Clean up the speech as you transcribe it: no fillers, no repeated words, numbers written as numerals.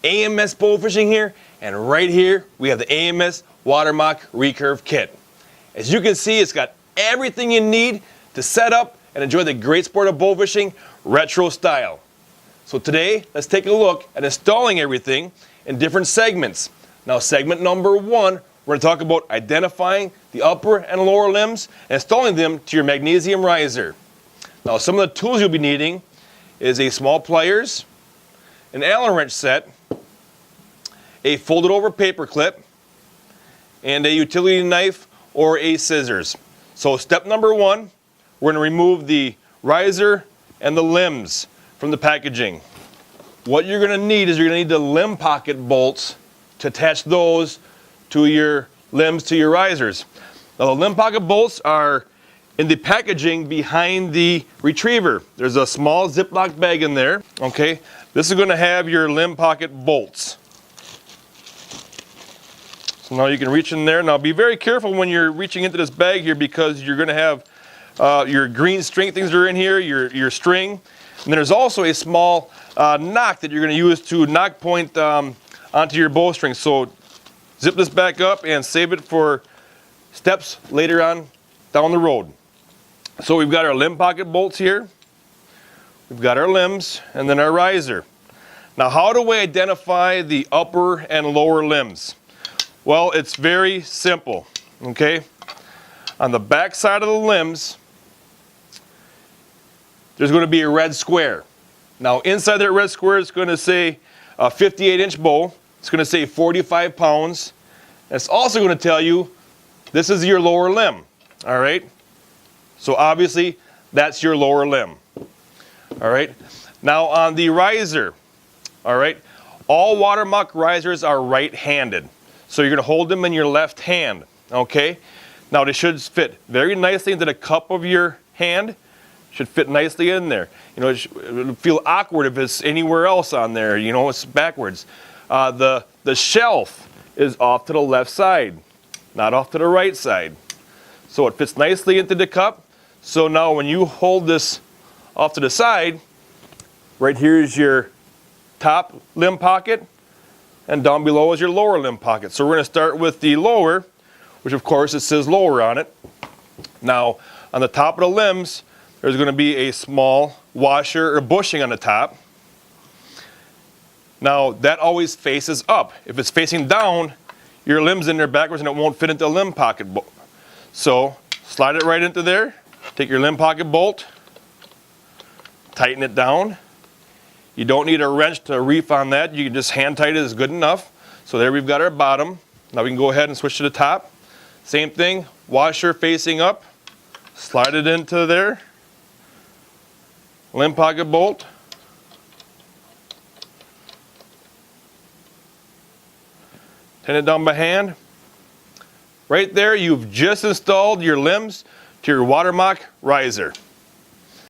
AMS Bowfishing here, and right here we have the AMS Water Moc Recurve kit. As you can see, it's got everything you need to set up and enjoy the great sport of bowfishing retro style. So today, let's take a look at installing everything in different segments. Now, segment number one, we're going to talk about identifying the upper and lower limbs and installing them to your magnesium riser. Now, some of the tools you'll be needing is a small pliers, an Allen wrench set, a folded over paper clip, and a utility knife or a scissors. So step number one, we're going to remove the riser and the limbs from the packaging. What you're going to need is you're going to need the limb pocket bolts to attach those to your limbs to your risers. Now, the limb pocket bolts are in the packaging behind the retriever. There's a small Ziploc bag in there. Okay, this is going to have your limb pocket bolts. So now you can reach in there. Now be very careful when you're reaching into this bag here, because you're going to have your green string things that are in here, your string. And then there's also a small knock that you're going to use to knock point onto your bowstring. So zip this back up and save it for steps later on down the road. So we've got our limb pocket bolts here. We've got our limbs and then our riser. Now, how do we identify the upper and lower limbs? Well, it's very simple, okay? On the back side of the limbs, there's going to be a red square. Now, inside that red square, it's going to say a 58-inch bow. It's going to say 45 pounds. And it's also going to tell you this is your lower limb, all right? So obviously, that's your lower limb, all right? Now, on the riser, all right, all Water Moc risers are right-handed. So you're going to hold them in your left hand, okay? Now, they should fit very nicely into the cup of your hand. Should fit nicely in there. You know, it'll feel awkward if it's anywhere else on there. You know, it's backwards. The shelf is off to the left side, not off to the right side. So it fits nicely into the cup. So now when you hold this off to the side, right here is your top limb pocket, and down below is your lower limb pocket. So we're going to start with the lower, which of course it says lower on it. Now, on the top of the limbs, there's going to be a small washer or bushing on the top. Now, that always faces up. If it's facing down, your limb's in there backwards and it won't fit into the limb pocket bolt. So, slide it right into there. Take your limb pocket bolt, tighten it down. You don't need a wrench to reef on that. You can just hand tight it is good enough. So there we've got our bottom. Now we can go ahead and switch to the top. Same thing, washer facing up. Slide it into there. Limb pocket bolt. Tighten it down by hand. Right there, you've just installed your limbs to your Water Moc riser.